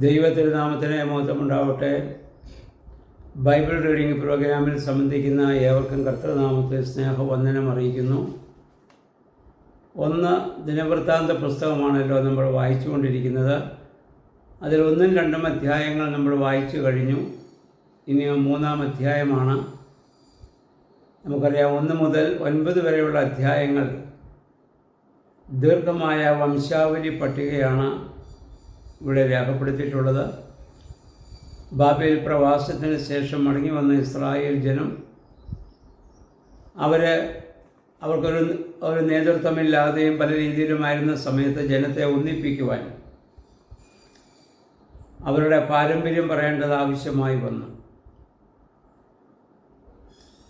ദൈവത്തിരുനാമത്തിന് മഹത്വമുണ്ടാവട്ടെ. Bible reading പ്രോഗ്രാമിൽ സംബന്ധിക്കുന്ന ഏവർക്കും കർത്തൃനാമത്തിൽ സ്നേഹവന്ദനം അറിയിക്കുന്നു. 1 ദിനവൃത്താന്ത പുസ്തകമാണല്ലോ നമ്മൾ വായിച്ചുകൊണ്ടിരിക്കുന്നത്. അതിൽ 1ഉം 2ഉം അധ്യായങ്ങൾ നമ്മൾ വായിച്ചു കഴിഞ്ഞു. ഇനി 3-ാം അധ്യായമാണ്. നമുക്കറിയാം 1 മുതൽ 9 വരെയുള്ള അധ്യായങ്ങൾ ദീർഘമായ വംശാവലി പട്ടികയാണ് ഇവിടെ രേഖപ്പെടുത്തിയിട്ടുള്ളത്. ബാബേൽ പ്രവാസത്തിന് ശേഷം മടങ്ങി വന്ന ഇസ്രായേൽ ജനം അവർക്കൊരു നേതൃത്വമില്ലാതെയും പല രീതിയിലുമായിരുന്ന സമയത്ത് ജനത്തെ ഒന്നിപ്പിക്കുവാൻ അവരുടെ പാരമ്പര്യം പറയേണ്ടത് ആവശ്യമായി വന്നു.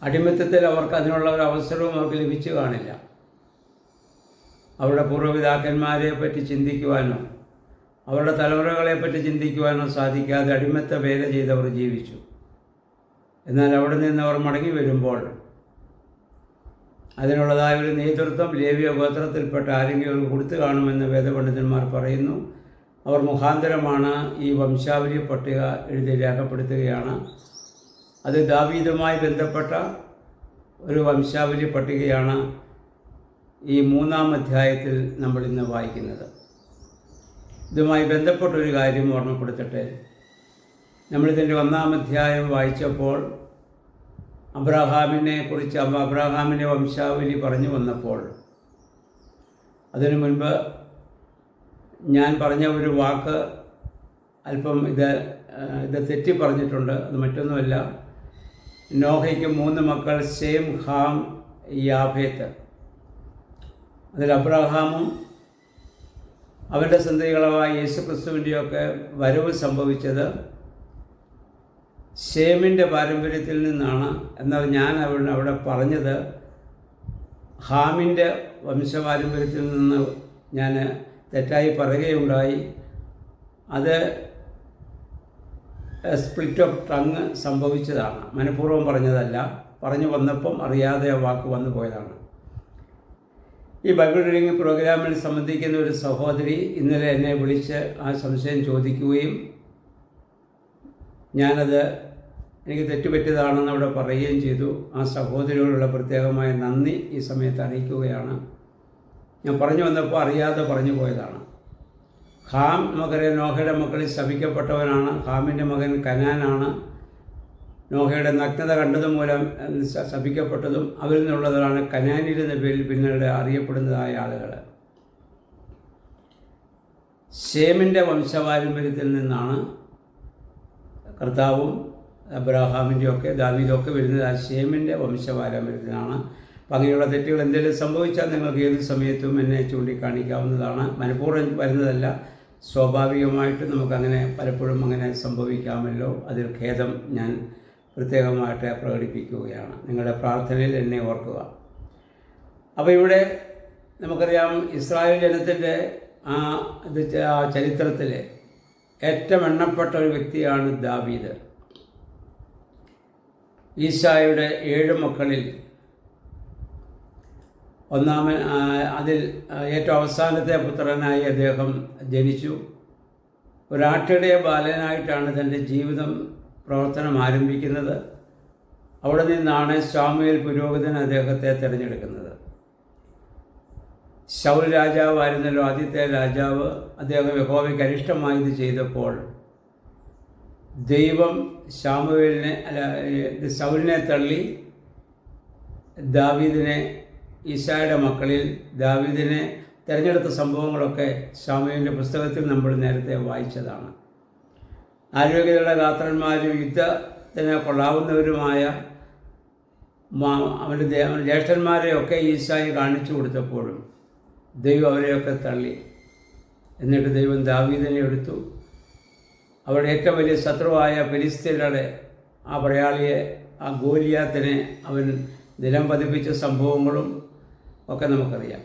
അടിമത്തത്തിൽ അവർക്ക് അതിനുള്ള ഒരു അവസരവും അവർക്ക് ലഭിച്ചു കാണില്ല. അവരുടെ പൂർവ്വപിതാക്കന്മാരെ പറ്റി ചിന്തിക്കുവാനോ അവരുടെ തലമുറകളെപ്പറ്റി ചിന്തിക്കുവാനോ സാധിക്കാതെ അടിമത്ത വേല ചെയ്തവർ ജീവിച്ചു. എന്നാൽ അവിടെ നിന്ന് അവർ മടങ്ങി വരുമ്പോൾ അതിനുള്ളതായ ഒരു നേതൃത്വം ലേവ്യ ഗോത്രത്തിൽപ്പെട്ട ആരെങ്കിലും കൊടുത്തു കാണുമെന്ന് വേദപണ്ഡിതന്മാർ പറയുന്നു. അവർ മുഖാന്തരമാണ് ഈ വംശാവലി പട്ടിക എഴുതി രേഖപ്പെടുത്തുകയാണ്. അത് ദാവീദുമായി ബന്ധപ്പെട്ട ഒരു വംശാവലി പട്ടികയാണ് ഈ 3-ാം അധ്യായത്തിൽ നമ്മൾ ഇന്ന് വായിക്കുന്നത്. ഇതുമായി ബന്ധപ്പെട്ടൊരു കാര്യം ഓർമ്മപ്പെടുത്തട്ടെ. നമ്മളിതിൻ്റെ 1-ാം അധ്യായം വായിച്ചപ്പോൾ അബ്രാഹാമിൻ്റെ വംശാവലി പറഞ്ഞു വന്നപ്പോൾ അതിനു മുൻപ് ഞാൻ പറഞ്ഞ ഒരു വാക്ക് അല്പം ഇത് തെറ്റി പറഞ്ഞിട്ടുണ്ട്. അത് മറ്റൊന്നുമല്ല, നോഹയ്ക്ക് 3 മക്കൾ ശേം, ഹാം, യാഫേത്ത്. അതിൽ അബ്രാഹാമും അവൻ്റെ സന്തതികളായ യേശുക്രിസ്തുവിൻ്റെയൊക്കെ വരവ് സംഭവിച്ചത് ശേമിൻ്റെ പാരമ്പര്യത്തിൽ നിന്നാണ്. എന്നാൽ ഞാൻ അവിടെ പറഞ്ഞത് ഹാമിൻ്റെ വംശപാരമ്പര്യത്തിൽ നിന്ന് ഞാൻ തെറ്റായി പറയുകയുണ്ടായി. അത് സ്പ്ലിറ്റ് ഓഫ് ടങ് സംഭവിച്ചതാണ്, മനഃപൂർവ്വം പറഞ്ഞതല്ല. പറഞ്ഞു വന്നപ്പം അറിയാതെ ആ വാക്ക് വന്നു പോയതാണ്. ഈ ബൈബിൾ റീഡിംഗ് പ്രോഗ്രാമിൽ സംബന്ധിക്കുന്ന ഒരു സഹോദരി ഇന്നലെ എന്നെ വിളിച്ച് ആ സംശയം ചോദിക്കുകയും ഞാനത് എനിക്ക് തെറ്റുപറ്റിയതാണെന്ന് അവിടെ പറയുകയും ചെയ്തു. ആ സഹോദരിയോടുള്ള പ്രത്യേകമായ നന്ദി ഈ സമയത്ത് അറിയിക്കുകയാണ്. ഞാൻ പറഞ്ഞു വന്നപ്പോൾ അറിയാതെ പറഞ്ഞു പോയതാണ്. ഹാം നമുക്കറിയാം, നോഹയുടെ മക്കളിൽ ശപിക്കപ്പെട്ടവനാണ്. ഹാമിൻ്റെ മകൻ കനാനാണ്. നോഹയുടെ നഗ്നത കണ്ടതുമൂലം ശപിക്കപ്പെട്ടതും അവരിൽ നിന്നുള്ളതാണ് കനാനിൽ എന്ന പേരിൽ പിന്നീട് അറിയപ്പെടുന്നതായ ആളുകൾ. ശേമിൻ്റെ വംശപാരമ്പര്യത്തിൽ നിന്നാണ് കർത്താവും അബ്രാഹാമിൻ്റെയൊക്കെ ദാവീദൊക്കെ വരുന്നത്. ആ ശേമിൻ്റെ വംശപാരമ്പര്യത്തിലാണ്. അപ്പം അങ്ങനെയുള്ള തെറ്റുകൾ എന്തെങ്കിലും സംഭവിച്ചാൽ നിങ്ങൾക്ക് ഏത് സമയത്തും എന്നെ ചൂണ്ടിക്കാണിക്കാവുന്നതാണ്. മനഃപൂർവ്വം വരുന്നതല്ല, സ്വാഭാവികമായിട്ട് നമുക്കങ്ങനെ പലപ്പോഴും അങ്ങനെ സംഭവിക്കാമല്ലോ. അതിൽ ഖേദം ഞാൻ പ്രത്യേകമായിട്ട് പ്രകടിപ്പിക്കുകയാണ്. നിങ്ങളുടെ പ്രാർത്ഥനയിൽ എന്നെ ഓർക്കുക. അപ്പോൾ ഇവിടെ നമുക്കറിയാം, ഇസ്രായേൽ ജനത്തിൻ്റെ ആ ചരിത്രത്തിലെ ഏറ്റവും എണ്ണപ്പെട്ട ഒരു വ്യക്തിയാണ് ദാവീദ്. ഈശായുടെ 7 മക്കളിൽ അതിൽ ഏറ്റവും അവസാനത്തെ പുത്രനായി അദ്ദേഹം ജനിച്ചു. ഒരാട്ടിടയ ബാലനായിട്ടാണ് തൻ്റെ ജീവിതം പ്രവർത്തനം ആരംഭിക്കുന്നത്. അവിടെ നിന്നാണ് ശമൂവേൽ പുരോഹിതൻ അദ്ദേഹത്തെ തിരഞ്ഞെടുക്കുന്നത്. ശൗൽ രാജാവായിരുന്നല്ലോ ആദ്യത്തെ രാജാവ്. അദ്ദേഹം യഹോവയ്ക്ക് അരിഷ്ടമായത് ചെയ്തപ്പോൾ ദൈവം ശൗലിനെ തള്ളി ദാവീദിനെ, ഈശായുടെ മക്കളിൽ ദാവീദിനെ തിരഞ്ഞെടുത്ത സംഭവങ്ങളൊക്കെ ശമൂവേലിൻ്റെ പുസ്തകത്തിൽ നമ്മൾ നേരത്തെ വായിച്ചതാണ്. ആരോഗ്യതയുടെ ഗാത്രന്മാരും യുദ്ധത്തിന് കൊള്ളാവുന്നവരുമായ അവൻ്റെ ജ്യേഷ്ഠന്മാരെയൊക്കെ ഈശായി കാണിച്ചു കൊടുത്തപ്പോഴും ദൈവം അവരെയൊക്കെ തള്ളി. എന്നിട്ട് ദൈവം ദാവീദിനെ എടുത്തു. അവരുടെ ഏറ്റവും വലിയ ശത്രുവായ ഫെലിസ്ത്യരുടെ ആ പടയാളിയെ, ആ ഗോലിയാത്തിനെ അവൻ നിലം പതിപ്പിച്ച സംഭവങ്ങളും ഒക്കെ നമുക്കറിയാം.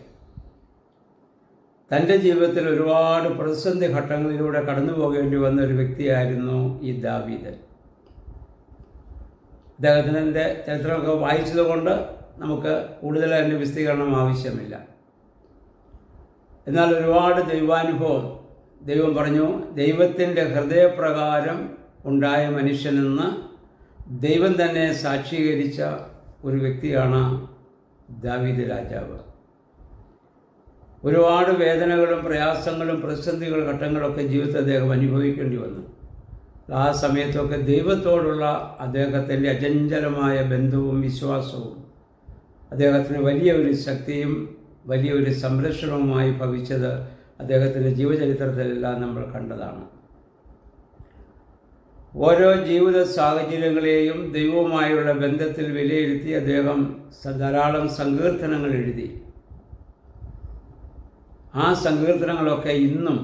തൻ്റെ ജീവിതത്തിൽ ഒരുപാട് പ്രതിസന്ധി ഘട്ടങ്ങളിലൂടെ കടന്നു പോകേണ്ടി വന്ന ഒരു വ്യക്തിയായിരുന്നു ഈ ദാവീദ്. അദ്ദേഹത്തിൻ്റെ ചരിത്രമൊക്കെ വായിച്ചതുകൊണ്ട് നമുക്ക് കൂടുതൽ അതിൻ്റെ വിശദീകരണം ആവശ്യമില്ല. എന്നാൽ ഒരുപാട് ദൈവാനുഭവം ദൈവം പറഞ്ഞു, ദൈവത്തിൻ്റെ ഹൃദയപ്രകാരം ഉണ്ടായ മനുഷ്യനെന്ന് ദൈവം തന്നെ സാക്ഷീകരിച്ച ഒരു വ്യക്തിയാണ് ദാവീദ് രാജാവ്. ഒരുപാട് വേദനകളും പ്രയാസങ്ങളും പ്രതിസന്ധികൾ ഘട്ടങ്ങളൊക്കെ ജീവിതത്തിൽ അദ്ദേഹം അനുഭവിക്കേണ്ടി വന്നു. ആ സമയത്തൊക്കെ ദൈവത്തോടുള്ള അദ്ദേഹത്തിൻ്റെ അചഞ്ചലമായ ബന്ധവും വിശ്വാസവും അദ്ദേഹത്തിന് വലിയൊരു ശക്തിയും വലിയൊരു സംരക്ഷണവുമായി ഭവിച്ചത് അദ്ദേഹത്തിൻ്റെ ജീവചരിത്രത്തിലെല്ലാം നമ്മൾ കണ്ടതാണ്. ഓരോ ജീവിത സാഹചര്യങ്ങളെയും ദൈവവുമായുള്ള ബന്ധത്തിൽ വിലയിരുത്തി അദ്ദേഹം ധാരാളം സങ്കീർത്തനങ്ങൾ എഴുതി. ആ സങ്കീർത്തനങ്ങളൊക്കെ ഇന്നും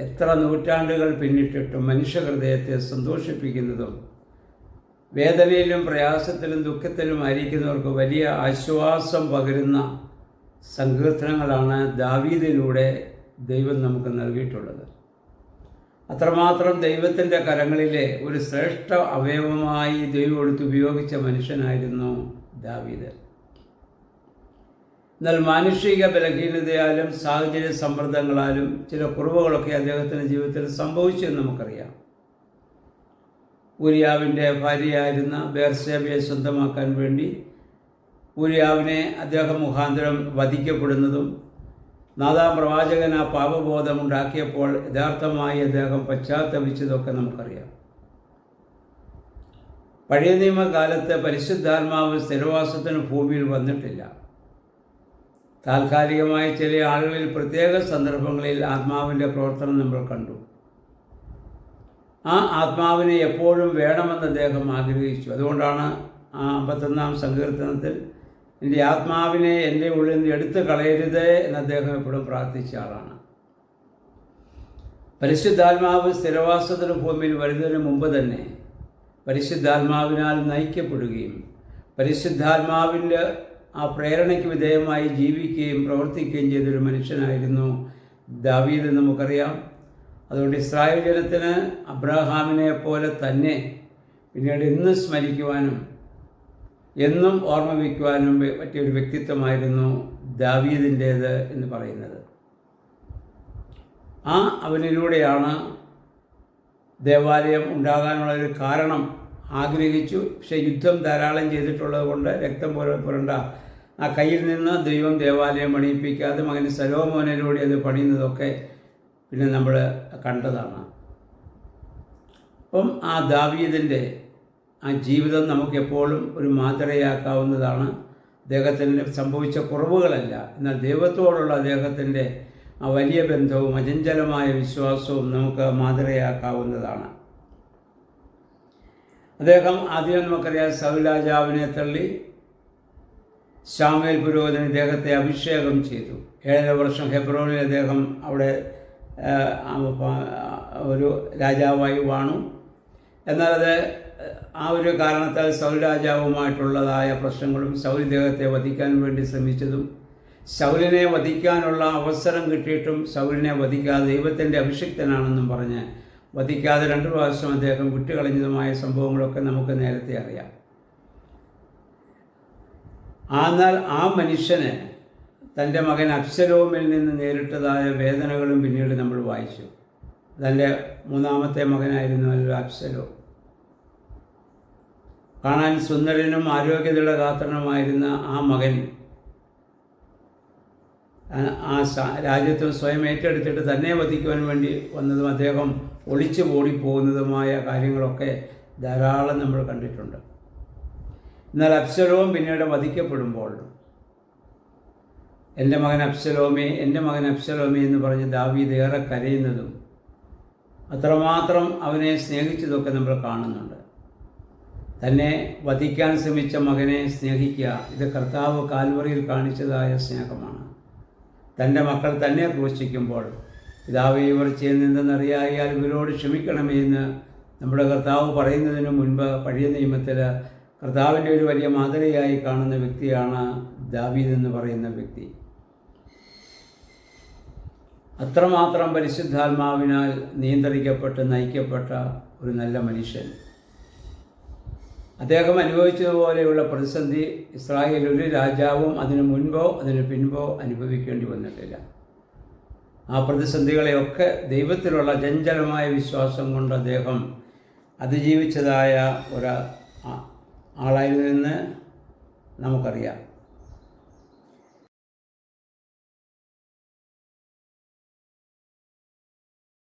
എത്ര നൂറ്റാണ്ടുകൾ പിന്നിട്ടിട്ടും മനുഷ്യഹൃദയത്തെ സന്തോഷിപ്പിക്കുന്നതും വേദനയിലും പ്രയാസത്തിലും ദുഃഖത്തിലും ആയിരിക്കുന്നവർക്ക് വലിയ ആശ്വാസം പകരുന്ന സങ്കീർത്തനങ്ങളാണ് ദാവീദിലൂടെ ദൈവം നമുക്ക് നൽകിയിട്ടുള്ളത്. അത്രമാത്രം ദൈവത്തിൻ്റെ കരങ്ങളിലെ ഒരു ശ്രേഷ്ഠ അവയവമായി ദൈവം എടുത്ത് ഉപയോഗിച്ച മനുഷ്യനായിരുന്നു ദാവീദ്. എന്നാൽ മാനുഷിക ബലഹീനതയാലും സാഹചര്യ സമ്മർദ്ദങ്ങളാലും ചില കുറവുകളൊക്കെ അദ്ദേഹത്തിൻ്റെ ജീവിതത്തിൽ സംഭവിച്ചു എന്ന് നമുക്കറിയാം. ഊരിയാവിൻ്റെ ഭാര്യയായിരുന്ന ബേർശേബയെ സ്വന്തമാക്കാൻ വേണ്ടി ഊരിയാവിനെ അദ്ദേഹം മുഖാന്തരം വധിക്കപ്പെടുന്നതും നാഥാൻ പ്രവാചകൻ ആ പാപബോധമുണ്ടാക്കിയപ്പോൾ യഥാർത്ഥമായി അദ്ദേഹം പശ്ചാത്തപിച്ചതൊക്കെ നമുക്കറിയാം. പഴയ നിയമകാലത്ത് പരിശുദ്ധാത്മാവ് സ്ഥിരവാസത്തിന് ഭൂമിയിൽ വന്നിട്ടില്ല. താൽക്കാലികമായി ചില ആളുകളിൽ പ്രത്യേക സന്ദർഭങ്ങളിൽ ആത്മാവിൻ്റെ പ്രവർത്തനം നമ്മൾ കണ്ടു. ആ ആത്മാവിനെ എപ്പോഴും വേണമെന്ന് അദ്ദേഹം ആഗ്രഹിച്ചു. അതുകൊണ്ടാണ് ആ 51-ാം സങ്കീർത്തനത്തിൽ എൻ്റെ ആത്മാവിനെ എൻ്റെ ഉള്ളിൽ നിന്ന് എടുത്തു കളയരുത് എന്ന് അദ്ദേഹം എപ്പോഴും പ്രാർത്ഥിച്ച ആളാണ്. പരിശുദ്ധാത്മാവ് സ്ഥിരവാസത്തിന് ഭൂമിയിൽ വരുന്നതിന് മുമ്പ് തന്നെ പരിശുദ്ധാത്മാവിനാൽ നയിക്കപ്പെടുകയും പരിശുദ്ധാത്മാവിൻ്റെ ആ പ്രേരണയ്ക്ക് വിധേയമായി ജീവിക്കുകയും പ്രവർത്തിക്കുകയും ചെയ്തൊരു മനുഷ്യനായിരുന്നു ദാവീദ് എന്ന് നമുക്കറിയാം. അതുകൊണ്ട് ഇസ്രായേൽ ജനത്തിന് അബ്രഹാമിനെ പോലെ തന്നെ പിന്നീട് എന്നും സ്മരിക്കുവാനും എന്നും ഓർമ്മ വയ്ക്കുവാനും പറ്റിയൊരു വ്യക്തിത്വമായിരുന്നു ദാവീദിൻ്റേത് എന്ന് പറയുന്നത്. ആ അവനിലൂടെയാണ് ദേവാലയം ഉണ്ടാകാനുള്ളൊരു കാരണം ആഗ്രഹിച്ചു. പക്ഷേ യുദ്ധം ധാരാളം ചെയ്തിട്ടുള്ളത് കൊണ്ട് രക്തം പുരണ്ട ആ കയ്യിൽ നിന്ന് ദൈവം ദേവാലയം പണിയിപ്പിക്കാതെ മകൻ സലോമോനിലൂടെ അത് പണിയുന്നതൊക്കെ പിന്നെ നമ്മൾ കണ്ടതാണ്. അപ്പം ആ ദാവീദിൻ്റെ ആ ജീവിതം നമുക്കെപ്പോഴും ഒരു മാതൃകയാക്കാവുന്നതാണ്. അദ്ദേഹത്തിന് സംഭവിച്ച കുറവുകളല്ല, എന്നാൽ ദൈവത്തോടുള്ള അദ്ദേഹത്തിൻ്റെ ആ വലിയ ബന്ധവും അചഞ്ചലമായ വിശ്വാസവും നമുക്ക് മാതൃകയാക്കാവുന്നതാണ്. അദ്ദേഹം ആദ്യം നമുക്കറിയാം സൗൽ രാജാവിനെ തള്ളി ശമൂവേൽ പുരോഹിതൻ ഇദ്ദേഹത്തെ അഭിഷേകം ചെയ്തു. 7.5 വർഷം ഹെബ്രോനിൽ അദ്ദേഹം അവിടെ ഒരു രാജാവായി വാണു. എന്നാൽ അത് ആ ഒരു കാരണത്താൽ സൗൽ രാജാവുമായിട്ടുള്ളതായ പ്രശ്നങ്ങളും സൗൽ ഇദ്ദേഹത്തെ വധിക്കാൻ വേണ്ടി ശ്രമിച്ചതും സൗലിനെ വധിക്കാനുള്ള അവസരം കിട്ടിയിട്ടും സൗലിനെ വധിക്കാതെ ദൈവത്തിൻ്റെ അഭിഷിക്തനാണെന്നും പറഞ്ഞ് വധിക്കാതെ 2 പ്രാവശ്യം അദ്ദേഹം വിട്ടുകളഞ്ഞതുമായ സംഭവങ്ങളൊക്കെ നമുക്ക് നേരത്തെ അറിയാം. എന്നാൽ ആ മനുഷ്യന് തൻ്റെ മകൻ അബ്ശലോമിൽ നിന്ന് നേരിട്ടതായ വേദനകളും പിന്നീട് നമ്മൾ വായിച്ചു. തൻ്റെ 3-ാമത്തെ മകനായിരുന്നു അബ്ശലോം. കാണാൻ സുന്ദരനും ആരോഗ്യതയുടെ ഗാത്രനുമായിരുന്ന ആ മകൻ ആ രാജ്യത്ത് സ്വയം ഏറ്റെടുത്തിട്ട് തന്നെ വധിക്കുവാൻ വേണ്ടി വന്നതും അദ്ദേഹം ഒളിച്ചു ഓടിപ്പോകുന്നതുമായ കാര്യങ്ങളൊക്കെ ധാരാളം നമ്മൾ കണ്ടിട്ടുണ്ട്. എന്നാൽ അബ്ശലോം പിന്നീട് വധിക്കപ്പെടുമ്പോൾ എൻ്റെ മകൻ അബ്ശലോമേ, എൻ്റെ മകൻ അബ്ശലോമേ എന്ന് പറഞ്ഞ് ദാവീദ് ഏറെ കരയുന്നതും അത്രമാത്രം അവനെ സ്നേഹിച്ചതൊക്കെ നമ്മൾ കാണുന്നുണ്ട്. തന്നെ വധിക്കാൻ ശ്രമിച്ച മകനെ സ്നേഹിക്കുക, ഇത് കർത്താവ് കാൽവറിയിൽ കാണിച്ചതായ സ്നേഹമാണ്. തൻ്റെ മക്കൾ തന്നെ ക്രൂശിക്കുമ്പോൾ പിതാവേ ഇവർ ചെയ്യുന്നതെന്നറിയായാൽ ഇവരോട് ക്ഷമിക്കണമേ എന്ന് നമ്മുടെ കർത്താവ് പറയുന്നതിന് മുൻപ് പഴയ നിയമത്തിൽ കർത്താവിൻ്റെ ഒരു വലിയ മാതൃകയായി കാണുന്ന വ്യക്തിയാണ് ദാവീദ് എന്ന് പറയുന്ന വ്യക്തി. അത്രമാത്രം പരിശുദ്ധാത്മാവിനാൽ നിയന്ത്രിക്കപ്പെട്ട് നയിക്കപ്പെട്ട ഒരു നല്ല മനുഷ്യൻ. അദ്ദേഹം അനുഭവിച്ചതുപോലെയുള്ള പ്രതിസന്ധി ഇസ്രായേൽ ഒരു രാജാവും അതിനു മുൻപോ അതിനു പിൻപോ അനുഭവിക്കേണ്ടി വന്നിട്ടില്ല. ആ പ്രതിസന്ധികളെയൊക്കെ ദൈവത്തിലുള്ള ചഞ്ചലമായ വിശ്വാസം കൊണ്ട് അദ്ദേഹം അതിജീവിച്ചതായ ആളായിരുന്നെന്ന് നമുക്കറിയാം.